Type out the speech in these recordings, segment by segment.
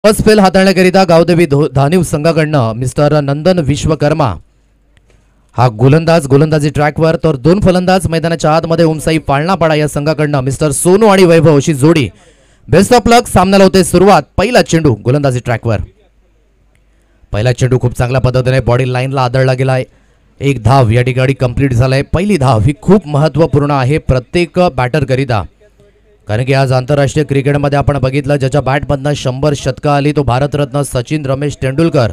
First spell हाताळण्याकरिता गावदेवी धानिव संघाकडनं mister Nandan Vishwakarma हा गोलंदाजी ट्रॅकवर, तर दोन फलंदाज मैदानाच्या आतमध्ये ओमसाई पाळणापाडा या संघाकडनं मिस्टर सोनू आणि वैभव अशी जोडी. बेस्ट ऑफ लक. सामन्याला होते सुरुवात. पहिला चेंडू गोलंदाजी ट्रॅकवर. पहिला चेंडू खूप चांगल्या पद्धतीने बॉडी लाईनला आदळला गेलाय. एक धाव या ठिकाणी कंप्लीट झालाय. पहिली धाव ही खूप महत्त्वपूर्ण आहे प्रत्येक बॅटर करिता, कारण की आज आंतरराष्ट्रीय क्रिकेटमध्ये आपण बघितलं ज्याच्या बॅटमधनं 100 शतकं आली तो भारतरत्न सचिन रमेश तेंडुलकर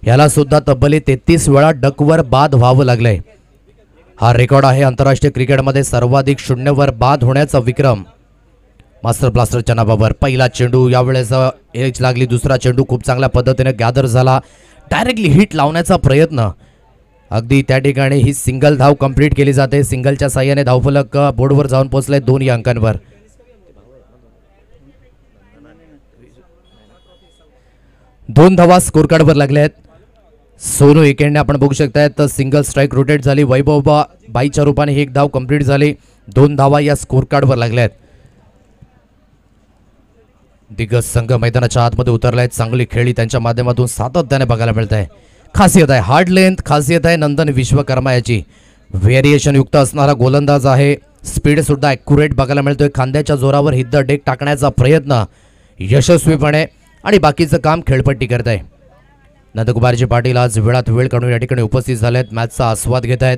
याला सुद्धा तब्बली 33 वेळा डकवर बाद व्हावं लागलंय. हा रेकॉर्ड आहे आंतरराष्ट्रीय क्रिकेटमध्ये सर्वाधिक शून्यवर बाद होण्याचा विक्रम मास्टर ब्लास्टरच्या नावावर. पहिला चेंडू यावेळेस एज लागली. दुसरा चेंडू खूप चांगल्या पद्धतीने गॅदर झाला. डायरेक्टली हिट लावण्याचा प्रयत्न, अगदी त्या ठिकाणी ही सिंगल धाव कंप्लीट केली जाते. सिंगलच्या साह्याने धावफलक बोर्डवर जाऊन पोहोचले 2 अंकांवर. दोन धावा स्कोर कार्डवर लागल्या आहेत. सोनू एकेंडने आपण बघू शकतायत सिंगल स्ट्राईक रोटेट झाली. वैभव बाईच्या रूपाने ही एक धाव कंप्लीट झाली. 2 धावा या स्कोर कार्डवर लागल्या आहेत. दिग्गज संघ मैदानाच्या आतमध्ये उतरला आहे. चांगली खेळी त्यांच्या माध्यमातून सातत्याने बघायला मिळत आहे. खासियत आहे हार्ड लेंथ, खासियत आहे नंदन विश्वकर्मा याची. व्हेरिएशन युक्त असणारा गोलंदाज आहे. स्पीड सुद्धा ॲक्युरेट बघायला मिळतोय. खांद्याच्या जोरावर हिद्द डेक टाकण्याचा प्रयत्न यशस्वीपणे आणि बाकीचं काम खेळपट्टी करत आहे. नंदकुमारजी पाटील आज वेळात वेळ काढून या ठिकाणी उपस्थित झाले आहेत. मॅचचा आस्वाद घेत आहेत.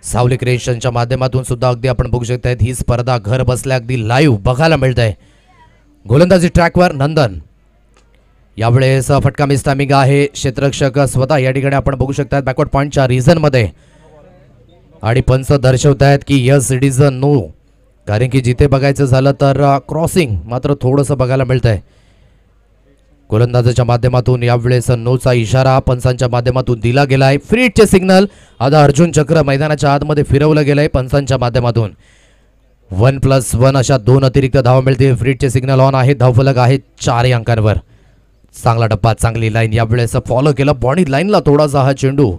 सावली क्रिएशनच्या माध्यमातून सुद्धा अगदी आपण बघू शकतायत ही स्पर्धा घर बसल्या अगदी लाईव्ह बघायला मिळत आहे. गोलंदाजी ट्रॅकवर नंदन. यावेळेस फटका मिस टायमिंग आहे. क्षेत्ररक्षक स्वतः या ठिकाणी आपण बघू शकतात बॅकवर्ड पॉईंटच्या रिझनमध्ये, आणि पंच दर्शवत आहेत की yes it is a no, कारण की जिथे बघायचं झालं तर क्रॉसिंग मात्र थोडंसं बघायला मिळत आहे. गोलंदाजाच्या माध्यमातून यावेळेस नोचा इशारा पंचांच्या माध्यमातून दिला गेलाय. फ्री हिटचे सिग्नल आता अर्जुन चक्र मैदानाच्या आतमध्ये फिरवलं गेलंय पंचांच्या माध्यमातून. 1+1 अशा 2 अतिरिक्त धावा मिळतील. फ्री हिटचे सिग्नल ऑन आहे. धावफलक आहे 4 अंकांवर. चांगला डब्बा, चांगली लाईन यावेळेस फॉलो केलं. बॉडी लाईनला थोडासा हा चेंडू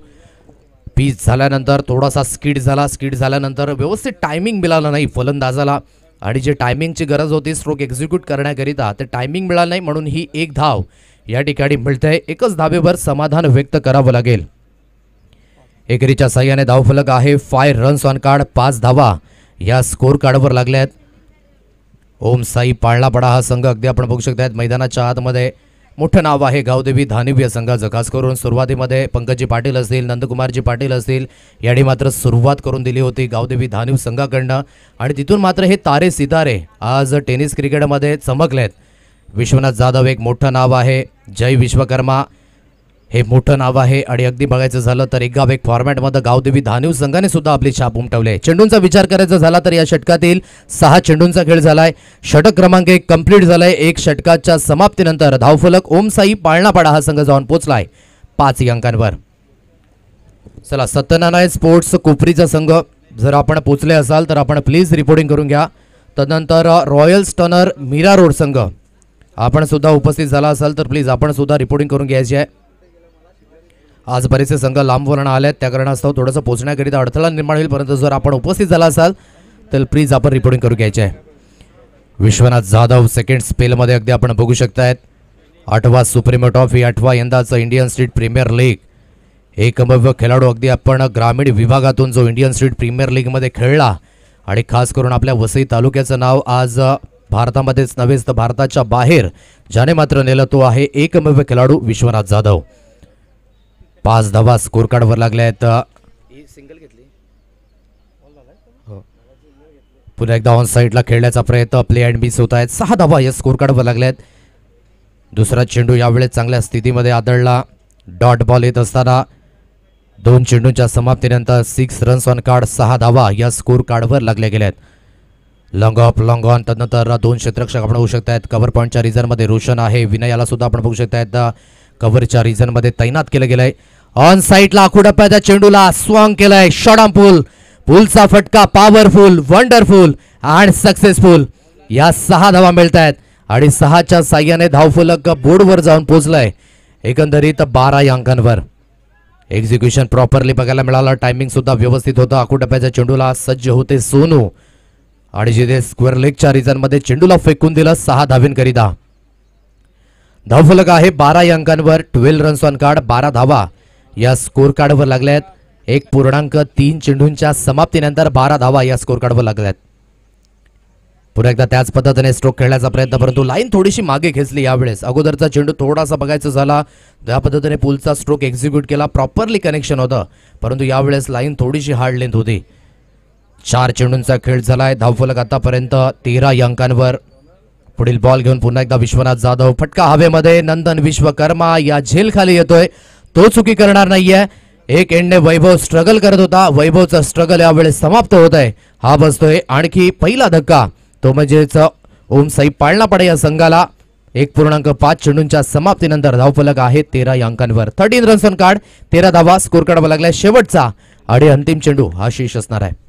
पीच झाल्यानंतर थोडासा स्किड झाला. स्किड झाल्यानंतर व्यवस्थित टायमिंग मिळालं नाही फलंदाजाला, आणि जे टायमिंगची गरज होती स्ट्रोक एक्झिक्यूट करण्याकरिता ते टायमिंग मिळालं नाही, म्हणून ही एक धाव या ठिकाणी मिळते. एकच धावेवर समाधान व्यक्त करावं लागेल. एकेरीच्या साह्याने धावफलक आहे 5 रन्स ऑन कार्ड. 5 धावा या स्कोर कार्डवर लागल्या आहेत. ओमसाई पाळणापाडा हा संघ अगदी आपण बघू शकतायत मैदानाच्या आतमध्ये मोठं नाव आहे गावदेवी धानिव या संघाचं. खास करून सुरुवातीमध्ये पंकजी पाटील असतील, नंदकुमारजी पाटील असतील यांनी मात्र सुरुवात करून दिली होती गावदेवी धानिव संघाकडनं, आणि तिथून मात्र हे तारे सितारे आज टेनिस क्रिकेटमध्ये चमकलेत. विश्वनाथ जाधव एक मोठं नाव आहे. जय विश्वकर्मा हे मोठं नाव आहे. आणि अगदी बघायचं झालं तर एक गाव एक फॉर्मॅटमध्ये गावदेवी धानिव संघाने सुद्धा आपली छाप उमटवली. चेंडूंचा विचार करायचा झाला तर या षटकातील 6 चेंडूंचा खेळ झालाय. षटक क्रमांक 1 कंप्लीट झालाय. 1 षटकाच्या समाप्तीनंतर धावफलक ओमसाई पाळणापाडा हा संघ जाऊन पोहोचलाय 5 अंकांवर. चला, सत्यनारायण स्पोर्ट्स कोपरीचा संघ जर आपण पोहोचले असाल तर आपण प्लीज रिपोर्टिंग करून घ्या. तदनंतर रॉयल स्टनर मीरा रोड संघ आपण सुद्धा उपस्थित झाला असाल तर प्लीज आपण सुद्धा रिपोर्टिंग करून घ्यायची आहे. आज बरेचसे संघ लांबवरून आले त्या कारणास्तव थोडंसं पोहोचण्याकरिता अडथळा निर्माण होईल, परंतु जर आपण उपस्थित झाला असाल तर प्लीज आपण रिपोर्टिंग करून घ्यायचे आहे. विश्वनाथ जाधव सेकंड स्पेलमध्ये अगदी आपण बघू शकतायत. 8वा सुप्रीमो ट्रॉफी, 8वा यंदाचं इंडियन स्ट्रीट प्रीमियर लीग. एकमेव खेळाडू अगदी आपण ग्रामीण विभागातून जो इंडियन स्ट्रीट प्रीमियर लीगमध्ये खेळला, आणि खास करून आपल्या वसई तालुक्याचं नाव आज भारतामध्येच नव्हेच तर भारताच्या बाहेर ज्याने मात्र नेलं तो आहे एकमेव खेळाडू विश्वनाथ जाधव. 5 धावा स्कोर कार्डवर लागल्या आहेत. पुन्हा एकदा ऑन साईडला खेळण्याचा प्रयत्न, प्ले अँड मिस होत आहेत. 6 धावा या स्कोर कार्डवर लागल्या आहेत. दुसरा चेंडू यावेळेस चांगल्या स्थितीमध्ये आदळला. डॉट बॉल येत असताना 2 चेंडूंच्या समाप्तीनंतर 6 रन्स ऑन कार्ड. 6 धावा या स्कोर कार्डवर लागल्या गेल्यात. Long of long on. तदनंतर 2 क्षेत्ररक्षक आपण बघू शकतायत. कव्हर पॉईंटच्या रिझनमध्ये रोशन आहे. विनयाला सुद्धा आपण बघू शकतायत कव्हरच्या रिझनमध्ये तैनात केलं गेलंय. ऑन साईडला आखुडप्प्याच्या चेंडूला स्वॉंग केलाय. शॉट ऑन पूल. पूलचा फटका पॉवरफुल, वंडरफुल अँड सक्सेसफुल. या 6 धावा मिळत आहेत आणि 6च्या साह्याने धावफलक बोर्डवर जाऊन पोहोचलाय एकंदरीत 12 अंकांवर. एक्झिक्युशन प्रॉपरली बघायला मिळालं. टायमिंग सुद्धा व्यवस्थित होतं. आखुडप्प्याच्या चेंडूला सज्ज होते सोनू, आणि जिथे स्क्वेअर लेगच्या रिझनमध्ये चेंडूला फेकून दिलं 6 धावेंकरिता. धावफलक आहे 12 या अंकांवर. 12 रन्स ऑन कार्ड, 12 धावा या स्कोर कार्डवर लागल्यात. 1.3 चेंडूंच्या समाप्तीनंतर 12 धावा या स्कोर कार्डवर लागल्यात. पुन्हा एकदा त्याच पद्धतीने स्ट्रोक खेळण्याचा प्रयत्न, परंतु लाईन थोडीशी मागे खेचली. यावेळेस अगोदरचा चेंडू थोडासा बघायचा झाला, त्या पद्धतीने पुलचा स्ट्रोक एक्झिक्यूट केला, प्रॉपरली कनेक्शन होतं, परंतु यावेळेस लाईन थोडीशी हार्ड लेंथ होती. 4 चेंडूंचा खेळ झालाय. धावफलक आतापर्यंत 13 या अंकांवर. पुढील बॉल घेऊन पुन्हा एकदा विश्वनाथ जाधव. फटका हवेमध्ये. नंदन विश्वकर्मा या झेल खाली येतोय, तो चुकी करणार नाहीये. एक एंडने वैभव स्ट्रगल करत होता, वैभवचा स्ट्रगल यावेळेस समाप्त होत आहे. हा बसतोय आणखी पहिला धक्का, तो म्हणजेच ओम साई पाळणा पडे या संघाला. 1.5 चेंडूंच्या समाप्तीनंतर धावफलक आहे 13 या अंकांवर. 13 रन्स ऑन कार्ड, 13 धावा स्कोर कार्डवर लागल्या. शेवटचा आणि अंतिम चेंडू हा शेष असणार आहे.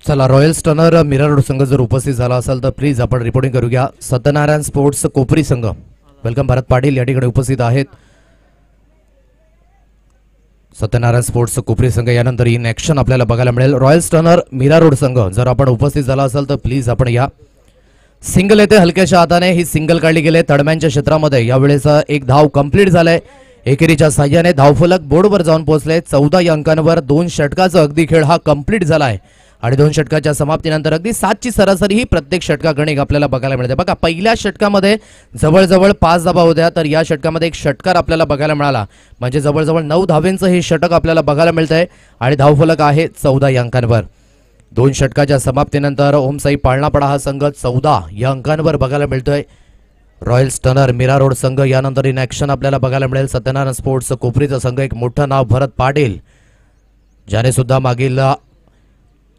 चला, रॉयल्स टर्नर मीरा रोड संघ जर उपस्थित झाला असेल तर प्लीज आपण रिपोर्टिंग करूया. सत्यनारायण स्पोर्ट्स कोपरी संघ, वेलकम भारत पाटील या ठिकाणी उपस्थित आहेत. सत्यनारायण स्पोर्ट्स कोपरी संघ यानंतर इन ऍक्शन आपल्याला बघायला मिळेल. रॉयल्स टर्नर मीरा रोड संघ जर आपण उपस्थित झाला असेल तर प्लीज आपण या. सिंगल येते हलक्याच्या हाताने, ही सिंगल काढली गेले तडम्यांच्या क्षेत्रामध्ये. यावेळेस एक धाव कंप्लीट झालंय. एकेरीच्या साह्याने धावफलक बोर्डवर जाऊन पोहोचले. 14 या अंकांवर 2 षटकाचा अगदी खेळ हा कंप्लीट झालाय आणि 2 षटकाच्या समाप्तीनंतर अगदी 7ची सरासरी ही प्रत्येक षटकागणिक आपल्याला बघायला मिळते. बघा, पहिल्या षटकामध्ये जवळजवळ 5 धावा होत्या, तर या षटकामध्ये एक षटकार आपल्याला बघायला मिळाला, म्हणजे जवळजवळ 9 धावेंचं हे षटक आपल्याला बघायला मिळतंय आणि धावफलक आहे 14 या अंकांवर. 2 षटकाच्या समाप्तीनंतर ओम साई पाळणापडा हा संघ 14 या अंकांवर बघायला मिळतोय. रॉयल्स टर्नर मीरा रोड संघ यानंतर इन ऍक्शन आपल्याला बघायला मिळेल. सत्यनारायण स्पोर्ट्स कोपरीचा संघ, एक मोठं नाव भरत पाटील, ज्याने सुद्धा मागील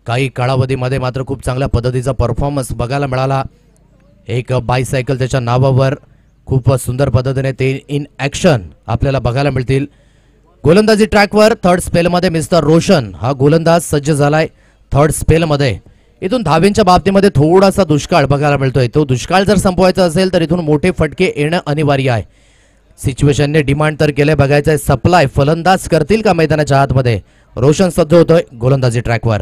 काही कालावधीमध्ये मात्र खूप चांगल्या पद्धतीचा परफॉर्मन्स बघायला मिळाला. एक बायसायकल त्याच्या नावावर, खूप सुंदर पद्धतीने ते इन ऍक्शन आपल्याला बघायला मिळतील. गोलंदाजी ट्रॅकवर थर्ड स्पेलमध्ये मिस्टर रोशन हा गोलंदाज सज्ज झालाय. थर्ड स्पेलमध्ये इथून धावेंच्या बाबतीमध्ये थोडासा दुष्काळ बघायला मिळतोय. तो दुष्काळ जर संपवायचा असेल तर इथून मोठे फटके येणं अनिवार्य आहे. सिच्युएशनने डिमांड तर केले, बघायचं आहे सप्लाय फलंदाज करतील का मैदानाच्या आतमध्ये. रोशन सज्ज होतोय गोलंदाजी ट्रॅकवर.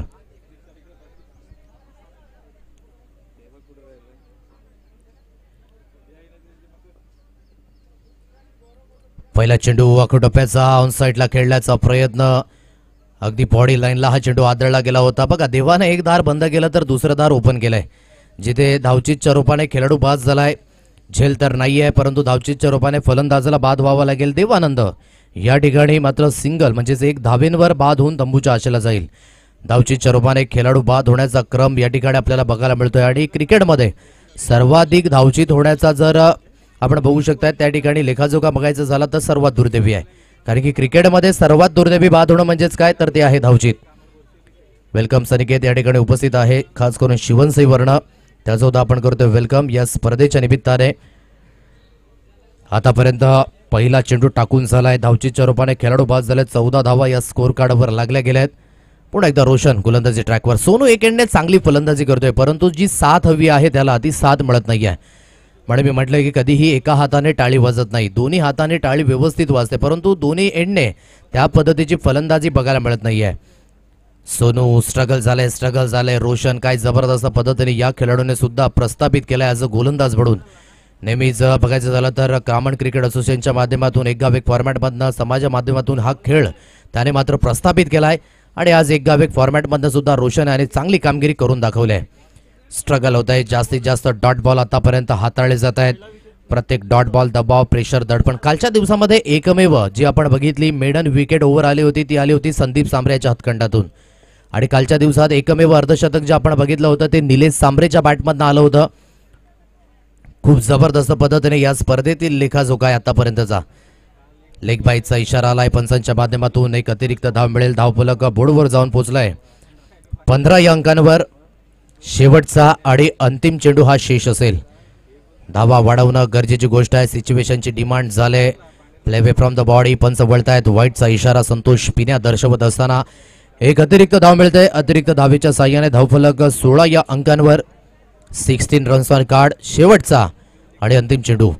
पहिला चेंडू अखोटप्प्याचा ऑन साईडला खेळण्याचा प्रयत्न, अगदी बॉडी लाईनला हा चेंडू आदळला गेला होता. बघा, देवाने एक दार बंद केलं तर दुसरं दार ओपन केलंय. जिथे धावचीतच्या रूपाने खेळाडू बाद झालाय, झेल तर नाहीये, परंतु धावचीतच्या रूपाने फलंदाजाला बाद व्हावा लागेल. देवानंद या ठिकाणी मात्र सिंगल म्हणजेच 1 धावेंवर बाद होऊन तंबूच्या आशेला जाईल. धावचीतच्या रूपाने खेळाडू बाद होण्याचा क्रम या ठिकाणी आपल्याला बघायला मिळतोय आणि क्रिकेटमध्ये सर्वाधिक धावचीत होण्याचा जर आपण बघू शकता त्या ठिकाणी लेखाजोखा बघायचं झाला तर सर्वात दुर्दैवी आहे. कारण की क्रिकेटमध्ये सर्वात दुर्दैवी बाद होणं म्हणजेच काय, तर ते आहे धावचीत. वेलकम सनिकेत या ठिकाणी उपस्थित आहे, खास करून शिवनसाई वर्ण, त्याचं सुद्धा आपण करतोय वेलकम या स्पर्धेच्या निमित्ताने. आतापर्यंत पहिला चेंडू टाकून झालाय. धावचीतच्या रूपाने खेळाडू बाद झाले. 14 धावा या स्कोर कार्डवर लागल्या गेल्यात. पुन्हा एकदा रोशन गोलंदाजी ट्रॅकवर. सोनू एकेंडने चांगली फलंदाजी करतोय, परंतु जी साथ हवी आहे त्याला ती साथ मिळत नाहीये. म्हणजे मी म्हटलं की कधीही एका हाताने टाळी वाजत नाही, दोन्ही हाताने टाळी व्यवस्थित वाजते, परंतु दोन्ही एंडने त्या पद्धतीची फलंदाजी बघायला मिळत नाहीये. सोनू स्ट्रगल झाले. रोशन काय जबरदस्त पद्धतीने या खेळाडूने सुद्धा प्रस्थापित केलाय ॲज अ गोलंदाज म्हणून. नेहमीच बघायचं झालं तर कॉमन क्रिकेट असोसिएशनच्या माध्यमातून एक गाव एक फॉर्मॅटमधनं समाजा माध्यमातून हा खेळ त्याने मात्र प्रस्थापित केलाय आणि आज एक गाव एक फॉर्मॅटमधनं सुद्धा रोशन याने चांगली कामगिरी करून दाखवली आहे. स्ट्रगल होत आहे, जास्तीत जास्त डॉट बॉल आतापर्यंत हाताळले जात आहेत. प्रत्येक डॉट बॉल, दबाव, प्रेशर, दडपण. कालच्या दिवसामध्ये एकमेव जी आपण बघितली मेडन विकेट ओव्हर आली होती ती आली होती संदीप सांबरेच्या हातखंडातून. आणि कालच्या दिवसात एकमेव अर्धशतक जे आपण बघितलं होतं ते निलेश सांबरेच्या बॅटमधनं आलं होतं. खूप जबरदस्त पद्धतीने या स्पर्धेतील लेखाजोखा आहे आतापर्यंतचा. लेग बाईटचा इशारा आलाय पंचांच्या माध्यमातून. एक अतिरिक्त धाव मिळेल. धावफलक बोर्डवर जाऊन पोहोचलाय. 15 या अंकांवर शेवटचा आणि अंतिम चेंडू हा शेष असेल. धावा वाढवणं गरजेची गोष्ट आहे. सिच्युएशनची डिमांड झाले. Play way from the body. पंच वळतायत. व्हाईटचा इशारा संतोष पिन्या दर्शवत असताना एक अतिरिक्त धाव मिळते. अतिरिक्त धावेच्या साह्याने धावफलक 16 या अंकांवर 16 रन्स ऑन कार्ड. शेवटचा आणि अंतिम चेंडू.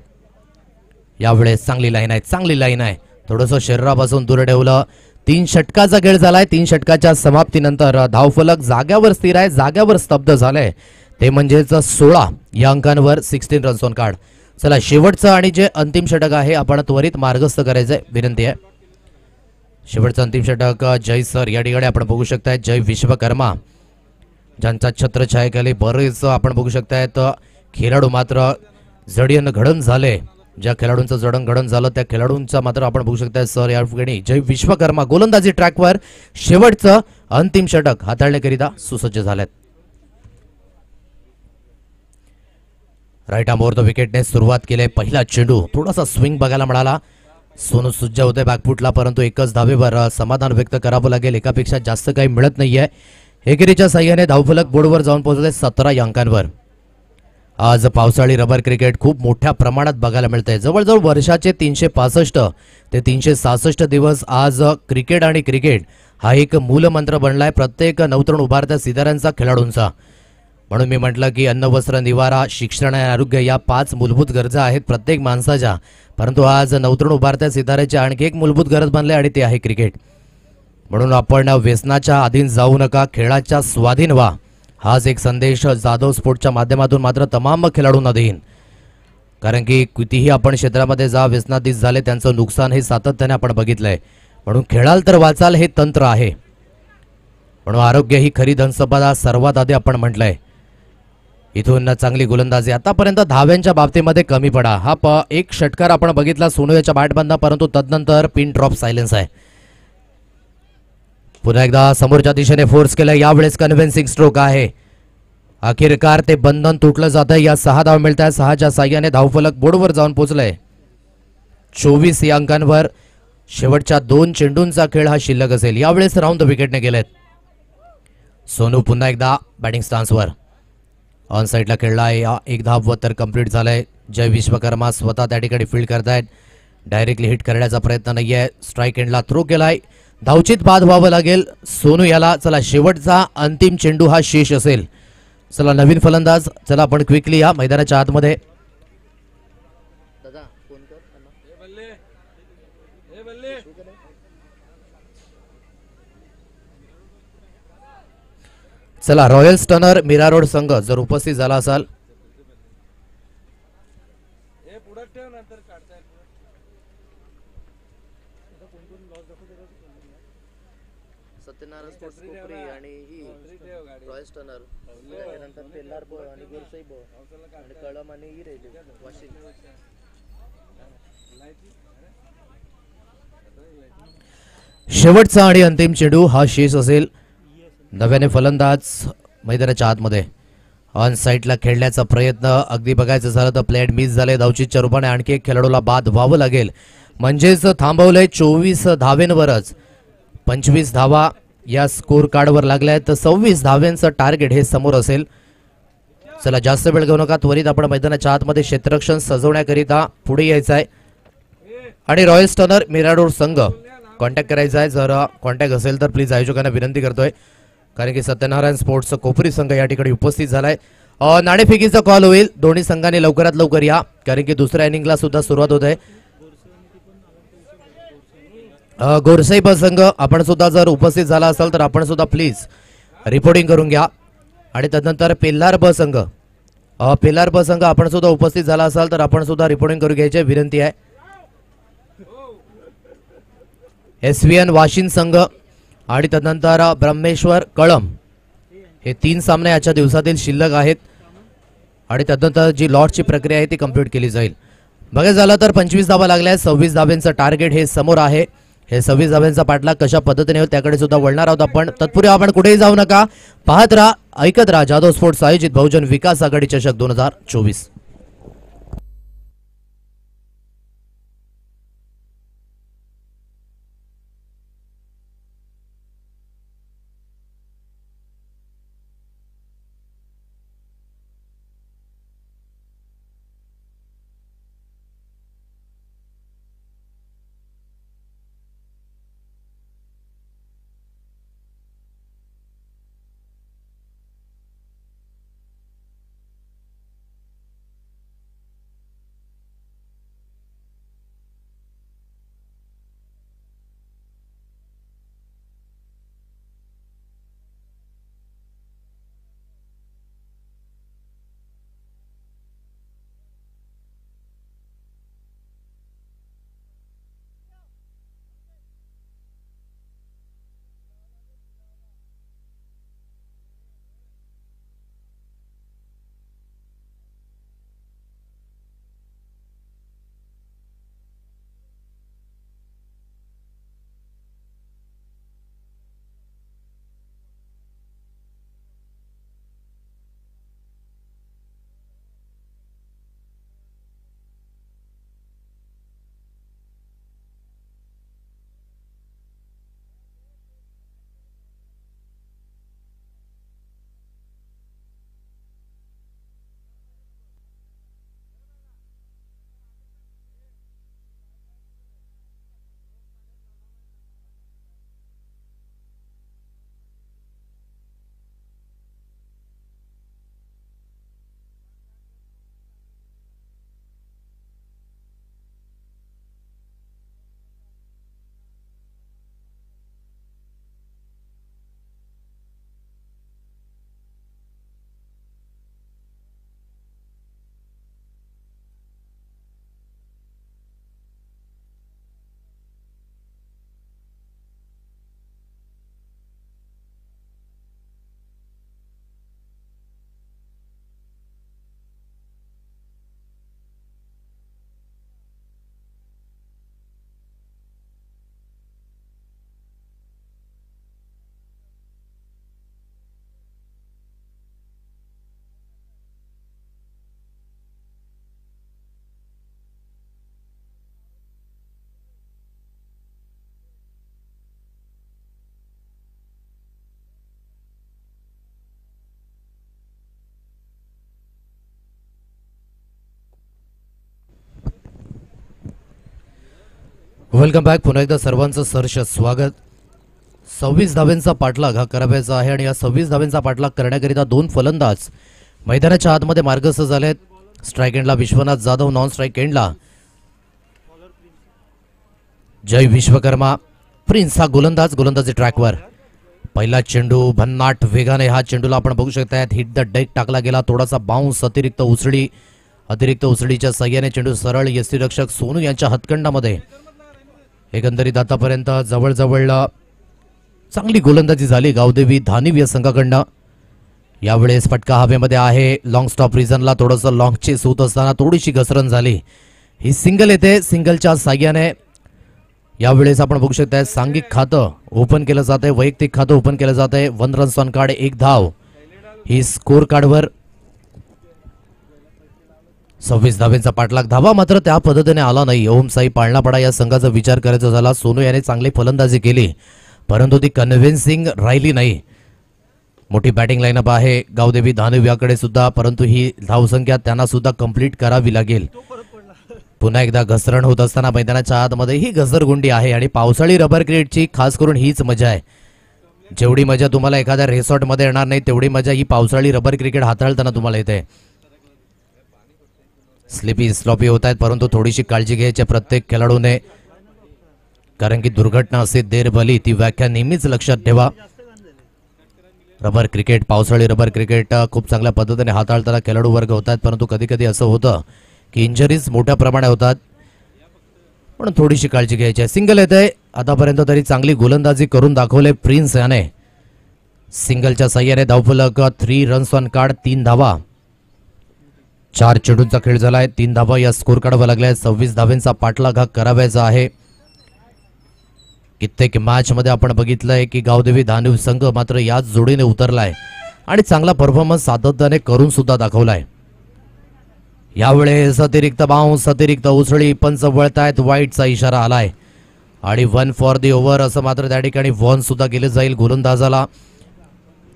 यावेळेस चांगली लाईन आहे, चांगली लाईन आहे. थोडंसं शरीरापासून दूर ठेवलं. 3 षटकाचा खेळ झालाय. 3 षटकाच्या समाप्तीनंतर धावफलक जाग्यावर स्थिर आहे, जाग्यावर स्तब्ध झालाय. ते म्हणजेच 16 या अंकांवर 16 रन्स ऑन कार्ड. चला शेवटचं आणि जे अंतिम षटक आहे आपण त्वरित मार्गस्थ करायचंय, विनंती आहे. शेवटचं अंतिम षटक जय सर या ठिकाणी आपण बघू शकताय. जय विश्वकर्मा ज्यांचा छत्रछायाखाली बरेच आपण बघू शकतायत खेळाडू मात्र जडीनं झाले. ज्या खेळाडूंचं जडणघडण झालं त्या खेळाडूंचा मात्र आपण बघू शकताय सर या ठिकाणी. जय विश्वकर्मा गोलंदाजी ट्रॅकवर शेवटचं अंतिम षटक हाताळण्याकरिता सुसज्ज झालेत. राईट आर्म ओव्हर द विकेटने सुरुवात केली. पहिला चेंडू थोडासा स्विंग बघायला मिळाला. सोनू सुज्जा होते बॅकफुटला, परंतु एकच धावेवर समाधान व्यक्त करावं लागेल. एकापेक्षा जास्त काही मिळत नाहीये. एकेरीच्या साह्याने धावफलक बोर्डवर जाऊन पोहोचले 17 या अंकांवर. आज पावसाळी रबर क्रिकेट खूप मोठ्या प्रमाणात बघायला मिळतंय. जवळजवळ वर्षाचे 365 ते 366 दिवस आज क्रिकेट आणि क्रिकेट हा एक मूलमंत्र बनलाय प्रत्येक नवतरुण उभारत्या सिताऱ्यांचा, खेळाडूंचा. म्हणून मी म्हटलं की अन्न, वस्त्र, निवारा, शिक्षण आणि आरोग्य या 5 मूलभूत गरजा आहेत प्रत्येक माणसाच्या. परंतु आज नवतरुण उभारत्या सिताऱ्याची आणखी एक मूलभूत गरज बनली आणि ते आहे क्रिकेट. म्हणून आपण व्यसनाच्या अधीन जाऊ नका, खेळाच्या स्वाधीन व्हा. हाच एक संदेश जाधव स्पोर्टच्या माध्यमातून मात्र तमाम खेळाडूंना देईन. कारण की कितीही आपण क्षेत्रामध्ये जा व्यसनाधीन झाले त्यांचं नुकसान हे सातत्याने आपण बघितलंय. म्हणून खेळाल तर वाचाल हे तंत्र आहे. म्हणून आरोग्य ही खरी धनसंपदा सर्वात आधी आपण म्हटलंय. इथून चांगली गोलंदाजी. आतापर्यंत धाव्यांच्या बाबतीमध्ये कमी पडा. हा एक षटकार आपण बघितला सोनू याच्या बॅटमधनं, परंतु तदनंतर पिन ड्रॉप सायलेन्स आहे. पुन्हा एकदा समोरच्या दिशेने फोर्स केलं. यावेळेस कन्व्हिन्सिंग स्ट्रोक आहे. अखेरकार ते बंधन तुटलं जातंय. या 6 धाव मिळत आहेत. 6च्या साह्याने धावफलक बोर्डवर जाऊन पोहोचलंय. 24 या अंकांवर शेवटच्या 2 चेंडूंचा खेळ हा शिल्लक असेल. यावेळेस राऊंड द विकेटने गेलेत. सोनू पुन्हा एकदा बॅटिंग स्टान्सवर ऑन साईडला खेळलाय. एक धाव तर कंप्लीट झालाय. जय विश्वकर्मा स्वतः त्या ठिकाणी फील्ड करतायत. डायरेक्टली हिट करण्याचा प्रयत्न नाहीये. स्ट्राईक एंडला थ्रो केलाय. धावचित बाद व्हावं लागेल सोनू याला. चला शेवटचा अंतिम चेंडू हा शेष असेल. चला नवीन फलंदाज. चला आपण क्विकली या मैदानाच्या आतमध्ये. चला रॉयल स्टनर मीरा रोड संघ जर उपस्थित झाला असाल शेवटचा आणि अंतिम चेंडू हा शेष असेल. नव्याने फलंदाज मैदानाच्या आतमध्ये ऑन साईडला खेळण्याचा प्रयत्न. अगदी बघायचं झालं तर प्लेट मिस झाले. धावचीच्या रूपाने आणखी एक खेळाडूला बाद व्हावं लागेल. म्हणजेच थांबवलंय 24 धावेंवरच. 25 धावा या स्कोर कार्डवर लागल्या आहेत. 26 धाव्यांचं टार्गेट हे समोर असेल. चला जास्त वेळ घेऊ नका. त्वरित आपण मैदानाच्या आतमध्ये क्षेत्ररक्षण सजवण्याकरिता पुढे यायचं आहे. आणि रॉयल स्टनर मीरा रोड संघ कॉन्टॅक्ट करायचा आहे. जर कॉन्टॅक्ट असेल तर प्लीज आयोजकांना विनंती करतोय. कारण की सत्यनारायण स्पोर्ट्सचा कोपरी संघ या ठिकाणी उपस्थित झालाय. नाणेफेकीचा कॉल होईल. दोन्ही संघांनी लवकरात लवकर या. कारण की दुसऱ्या इनिंगला सुद्धा सुरुवात होत आहे. गोरसाई संघ आपण सुद्धा जर उपस्थित झाला असाल तर आपण सुद्धा प्लीज रिपोर्टिंग करून घ्या. आणि त्यानंतर पेल्लार ब संघ आपण सुद्धा उपस्थित झाला असाल तर आपण सुद्धा रिपोर्टिंग करून घ्यायची विनंती आहे. SVN वाशिन संघ आणि त्यानंतर ब्रह्मेश्वर कळम हे 3 सामने आजच्या दिवसातील शिल्लक आहेत. आणि त्यानंतर जी लॉटची प्रक्रिया आहे ती कंप्लीट केली जाईल. बघायचं झालं तर 25 धावा लागल्या, 26 धाब्यांचं टार्गेट हे समोर आहे. हे 26 धाब्यांचा पाठलाग कशा पद्धतीने होईल त्याकडे सुद्धा वळणार आहोत आपण. तत्पूर्वी आपण कुठेही जाऊ नका, पाहत राहा, ऐकत राहा जाधव स्पोर्ट्स आयोजित बहुजन विकास आघाडी चषक 2024. Welcome back. पुन्हा एकदा सर्वांचं सहर्ष स्वागत. 26 धाब्यांचा पाठलाग हा करायचा आहे आणि या 26 धाब्यांचा पाठलाग करण्याकरिता 2 फलंदाज मैदानाच्या आतमध्ये मार्गस्थ झालेत. स्ट्राईक एंडला विश्वनाथ जाधव, नॉन स्ट्राईक एंडला जय विश्वकर्मा. प्रिन्स हा गोलंदाजी ट्रॅकवर. पहिला चेंडू भन्नाट वेगाने, हा चेंडूला आपण बघू शकता हिट द डेक टाकला गेला. थोडासा बाउन्स, अतिरिक्त उसळीच्या साह्याने चेंडू सरळ यष्टीरक्षक सोनू यांच्या हातखंडामध्ये. एकंदरीत आतापर्यंत जवळजवळ चांगली गोलंदाजी झाली गावदेवी धानिव या संघाकडनं. यावेळेस फटका हवेमध्ये आहे. लॉंग स्टॉप रिझनला थोडंसं लॉंग चेस होत असताना थोडीशी घसरण झाली. ही सिंगल येते. सिंगलच्या साह्याने यावेळेस आपण बघू शकता सांघिक खातं ओपन केलं जात आहे, वैयक्तिक खातं ओपन केलं जात आहे. 1 रन्स ऑन कार्ड, 1 धाव ही स्कोर कार्डवर. 26 धाब्यांचा पाठलाग. धावा मात्र त्या पद्धतीने आला नाही. ओमसाई पाळणापाडा या संघाचा विचार करायचा झाला. सोनू याने चांगली फलंदाजी केली परंतु ती कन्व्हिन्सिंग राहिली नाही. मोठी बॅटिंग लाईनअप आहे गावदेवी धानिव याकडे सुद्धा, परंतु ही धावसंख्या त्यांना सुद्धा कंप्लीट करावी लागेल. पुन्हा एकदा घसरण होत असताना मैदानाच्या आतमध्ये ही घसरगुंडी आहे आणि पावसाळी रबर क्रिकेटची खास करून हीच मजा आहे. जेवढी मजा तुम्हाला एखाद्या रिसॉर्टमध्ये येणार नाही तेवढी मजा ही पावसाळी रबर क्रिकेट हाताळताना तुम्हाला येते. स्लिपी स्लॉपी होत आहेत परंतु थोडीशी काळजी घ्यायची प्रत्येक खेळाडूने, कारण की दुर्घटना असे देर भली ती व्याख्या नेहमीच लक्षात ठेवा. रबर क्रिकेट, पावसाळी रबर क्रिकेट खूप चांगल्या पद्धतीने हाताळताना खेळाडू वर्ग होतात, परंतु कधी कधी असं होतं की इंजरीज मोठ्या प्रमाणात होतात, पण थोडीशी काळजी घ्यायची आहे. सिंगल येते. आतापर्यंत तरी चांगली गोलंदाजी करून दाखवले प्रिन्स याने. सिंगलच्या साह्याने धावफलक 3 रन्स ऑन कार्ड, 3 धावा. 4 चेंडूंचा खेळ झालाय. 3 धावा या स्कोर काढावा लागलाय. 26 धावांचा पाठलाग हा करावायचा आहे. कित्येक मॅच मध्ये आपण बघितलंय की गावदेवी धानिव संघ मात्र याच जोडीने उतरलाय आणि चांगला परफॉर्मन्स सातत्याने करून सुद्धा दाखवलाय. यावेळेस अतिरिक्त बाउन्स, अतिरिक्त उसळी, पंच वळतायत, वाईटचा इशारा आलाय आणि 1 फॉर दी ओव्हर असं मात्र त्या ठिकाणी वॉर्न सुद्धा केले जाईल गोलंदाजाला.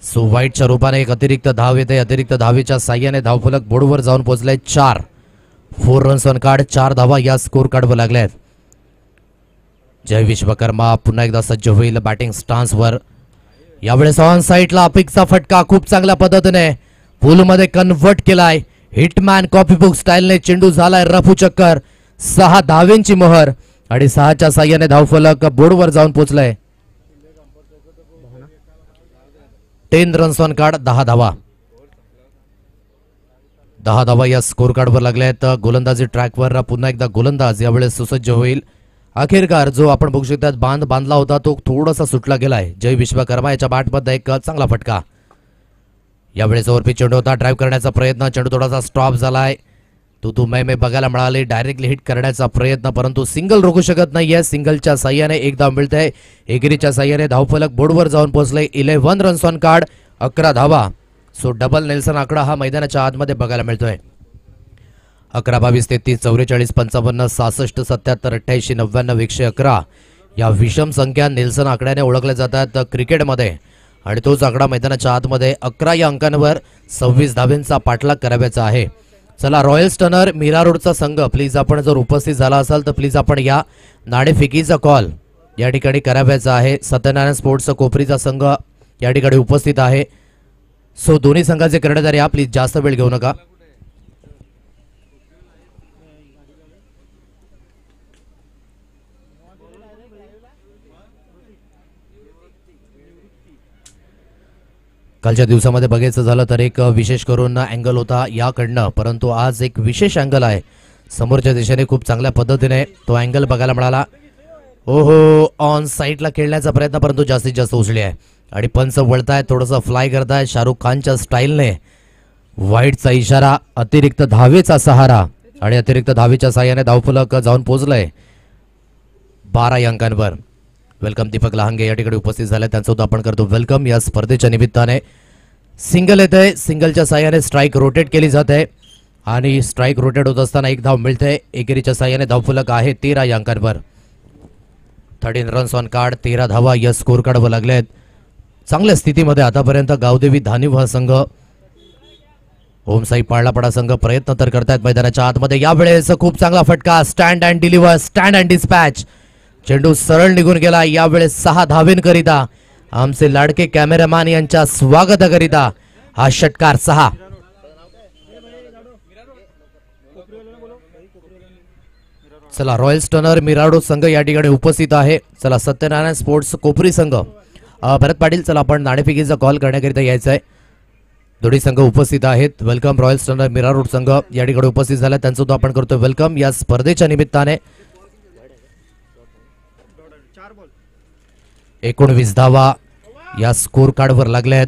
सो वाईटच्या रूपाने एक अतिरिक्त धाव येते. अतिरिक्त धावेच्या साह्याने धावफलक बोर्डवर जाऊन पोहोचलाय. 4 रन्स ऑन कार्ड, 4 धावा या स्कोर कार्डवर लागल्यात. जय विश्वकर्मा पुन्हा एकदा सज्ज होईल बॅटिंग स्टान्सवर. यावेळेस ऑन साईडला अपिकचा फटका खूप चांगल्या पद्धतीने पूलमध्ये कन्व्हर्ट केलाय. हिटमॅन कॉपीबुक स्टाईलने चेंडू झालाय रफू चक्कर. 6 धावेंची मोहर आणि 6च्या साह्याने धावफलक बोर्डवर जाऊन पोहोचलाय. 10 रन्स ऑन कार्ड, 10 धावा. 10 धावा या स्कोर कार्डवर लागल्यात. गोलंदाजी ट्रॅकवर पुन्हा एकदा गोलंदाज यावेळेस सुसज्ज होईल. अखेरकार जो आपण बघू शकतात बांध बांधला होता तो थोडासा सुटला गेलाय. जय विश्वकर्मा याच्या बॅटमध्ये एक चांगला फटका. यावेळेस ओव्हरपिच चेंडू होता, ड्राईव्ह करण्याचा प्रयत्न, चेंडू थोडासा स्टॉप झालाय. तू मै बघायला मिळाली. डायरेक्टली हिट करण्याचा प्रयत्न परंतु सिंगल रोखू शकत नाहीये. सिंगलच्या साह्याने एक धाव मिळते. एकेरीच्या साह्याने धावफलक बोर्डवर जाऊन पोहोचले. 11 रन्स ऑन कार्ड, 11 धावा. सो डबल नेल्सन आकडा हा मैदानाच्या आतमध्ये बघायला मिळतोय. 11, 22, 33, 44, 55, 66, 77, 88, 99, 111 या विषम संख्या नेल्सन आकड्याने ओळखल्या जातात क्रिकेटमध्ये आणि तोच आकडा मैदानाच्या आतमध्ये 11 या अंकांवर 26 धावेंचा पाठलाग करायचा आहे. चला रॉयल स्टनर मीरा रोडचा संघ प्लीज आपण जर उपस्थित झाला असाल तर प्लीज आपण या. नाणेफेकीचा कॉल या ठिकाणी करायचा आहे. सत्यनारायण स्पोर्ट्स कोपरीचा संघ या ठिकाणी उपस्थित आहे. सो दोन्ही संघाचे कर्णधार या प्लीज जास्त वेळ घेऊ नका. कालच्या दिवसामध्ये बघायचं झालं तर एक विशेष करून अँगल होता याकडनं परंतु आज एक विशेष अँगल आहे. समोरच्या दिशेने खूप चांगल्या पद्धतीने तो अँगल बघायला मिळाला. ओहो ऑन साईडला खेळण्याचा प्रयत्न परंतु जास्तीत जास्त उचली आहे आणि पंच वळताय, थोडंसं फ्लाय करताय शाहरुख खानच्या स्टाईलने. वाईटचा इशारा, अतिरिक्त धावेचा सहारा आणि अतिरिक्त धावेच्या साह्याने धावफलक जाऊन पोहोचलंय 12 या अंकांवर. वेलकम दीपक लहांगे या ठिकाणी उपस्थित झाले, त्यांचं सुद्धा आपण करतो वेलकम. या स्पर्धेच्या निमित्ताने सिंगल येत आहे. सिंगलच्या साह्याने स्ट्राईक रोटेट केली जाते आणि स्ट्राईक रोटेट होत असताना एक धाव मिळते. एकेरीच्या साह्याने धावफलक आहे 13 या अंकांवर. 13 रन्स ऑन कार्ड, 13 धावा या स्कोर कार्डवर लागलेत. चांगल्या स्थितीमध्ये आतापर्यंत गावदेवी धानिव हा संघ, ओमसाई पाळलापडा संघ प्रयत्न तर करतायत मैदानाच्या आतमध्ये. यावेळेस खूप चांगला फटका, stand and deliver, stand and dispatch. चेंडू सरळ निघून गेला. यावेळेस 6 धावेंकरिता आमचे लाडके कॅमेरामॅन यांच्या स्वागताकरिता हा षटकार 6. चला रॉयल स्टनर मिराडो संघ या ठिकाणी उपस्थित आहे. चला सत्यनारायण स्पोर्ट्स कोपरी संघ भरत पाटील, चला आपण नाणेफेकीचा कॉल करण्याकरिता यायचं आहे. दोन्ही संघ उपस्थित आहेत. वेलकम. रॉयल स्टनर मिरारोड संघ या ठिकाणी उपस्थित झाला, त्यांचं सुद्धा आपण करतोय वेलकम. या स्पर्धेच्या निमित्ताने 19 धावा या स्कोर कार्डवर लागल्यात.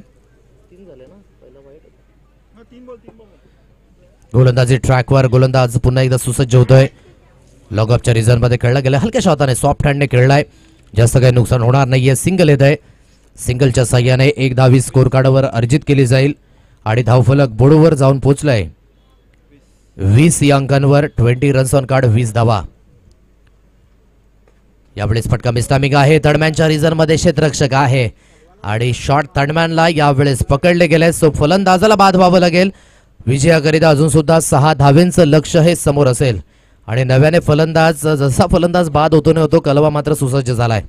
गोलंदाजी ट्रॅकवर गोलंदाज पुन्हा एकदा सुसज्ज होतोय. लॉगअपच्या रिझन मध्ये खेळला गेला, हलक्याशा हाताने सॉफ्ट हँडने खेळलाय, जास्त काही नुकसान होणार नाहीये. सिंगल येत आहे. सिंगलच्या साह्याने एक धावी स्कोर कार्डवर अर्जित केली जाईल आणि धावफलक बोर्डवर जाऊन पोहोचलाय 20 या अंकांवर. 20 रन्स ऑन कार्ड, 20 धावा. यावेळेस फटका मिस्टामिक आहे. तडमॅनच्या रिझन मध्ये क्षेत्ररक्षक आहे आणि शॉट तडमॅनला यावेळेस पकडले गेले. सो फलंदाजाला बाद व्हावं लागेल. विजयाकरिता अजून सुद्धा 6 धावेंचं लक्ष हे समोर असेल आणि नव्याने फलंदाज, जसा फलंदाज बाद होतो न होतो कलवा मात्र सुसज्ज झालाय.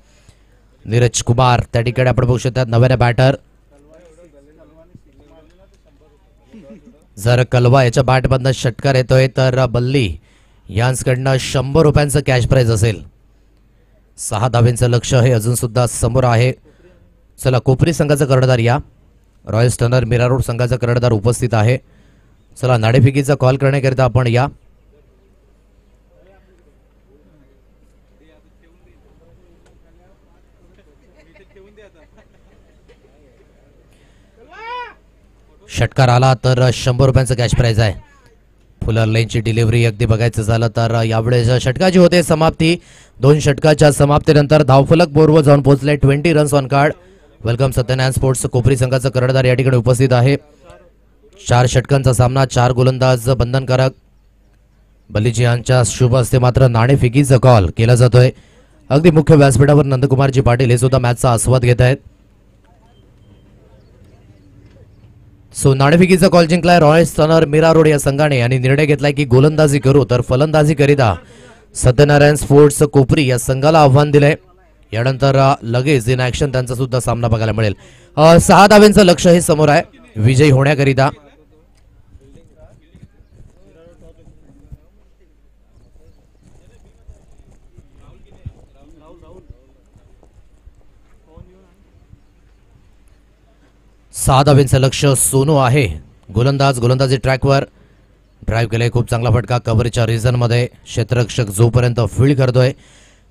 नीरज कुमार त्या ठिकाणी आपण बघू शकतात नव्याने बॅटर. जर कलवा याच्या बॅटमधनं षटकार येतोय तर बल्ली यांकडनं 100 रुपयांचं कॅश प्राइज असेल. 6 धावेंचं लक्ष हे अजून सुद्धा समोर आहे. चला कोपरी संघाचा कर्णधार या. रॉयल स्टनर मीरा रोड संघाचा कर्णधार उपस्थित आहे. चला नाणेफेकीचा कॉल करण्याकरिता आपण या. षटकार आला तर 100 रुपयांचं कॅश प्राइज आहे. फुलर लेनची डिलिव्हरी अगदी बघायचं झालं तर यावेळेस षटकाची होते समाप्ती. 2 षटकाच्या समाप्तीनंतर धावफलक बोरवर जाऊन पोहोचले. 20 runs on card. Welcome Satyanarayan sports Kopari संघाचा कर्णधार या ठिकाणी उपस्थित आहे. 4 षटकांचा सामना, 4 गोलंदाज बंधनकारक. बल्लीजी यांच्या शुभ हस्ते मात्र नाणेफेकीचा कॉल केला जातोय. अगदी मुख्य व्यासपीठावर नंदकुमारजी पाटील हे सुद्धा मॅचचा आस्वाद घेत आहेत. सो नाणेफेकीचा कॉल जिंकलाय रॉयल स्टनर मीरा रोड या संघाने आणि निर्णय घेतलाय की गोलंदाजी करू तर फलंदाजी करिता सत्यनारायण स्पोर्ट्स कोपरी या संघाला आव्हान दिलंय. यानंतर लगेच इन ऍक्शन त्यांचा सुद्धा सामना बघायला मिळेल. 6 धावेंचं लक्ष हे समोर आहे विजयी होण्याकरिता. सहा धावेंचं लक्ष सोनू आहे. गोलंदाजी ट्रॅकवर ड्राईव्ह केलंय. खूप चांगला फटका कव्हरच्या रिझन मध्ये. क्षेत्ररक्षक जोपर्यंत फील्ड करतोय.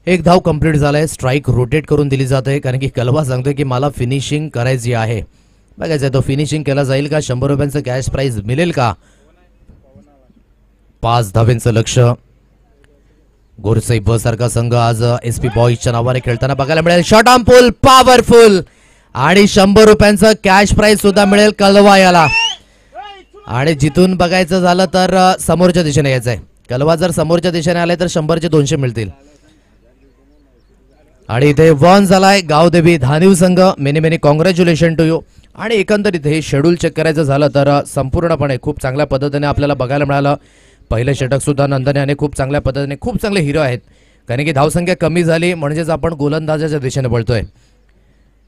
1 धाव कंप्लीट झालाय. स्ट्राईक रोटेट करून दिली जाते कारण की कलवा सांगतोय की मला फिनिशिंग करायची आहे. बघायचंय तो फिनिशिंग केला जाईल का, 100 रुपयांचं कॅश प्राइज मिळेल का. 5 धावेंचं लक्ष. गोरसई ब सारखा संघ आज एसपी बॉईजच्या नावाने खेळताना बघायला मिळेल. शॉट ऑन पूल पॉवरफुल आणि 100 रुपयांचं कॅश प्राइज सुद्धा मिळेल कलवा याला. आणि जिथून बघायचं झालं तर समोरच्या दिशेने यायचंय. कलवा जर समोरच्या दिशेने आले तर 100चे 200 मिळतील. आणि इथे वन झालाय गावदेवी धानिव संघ. Many congratulation to you. आणि एकंदरीत हे शेड्यूल चेक करायचं झालं तर संपूर्णपणे खूप चांगल्या पद्धतीने आपल्याला बघायला मिळालं. पहिलं षटक सुद्धा नंदन याने खूप चांगल्या पद्धतीने, खूप चांगले हिरो आहेत कारण की धावसंख्या कमी झाली म्हणजेच आपण गोलंदाजाच्या दिशेने पळतोय.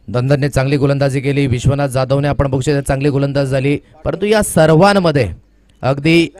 नंदनने चांगली गोलंदाजी केली. विश्वनाथ जाधवने आपण बघू शकता चांगली गोलंदाज झाली. परंतु या सर्वांमध्ये अगदी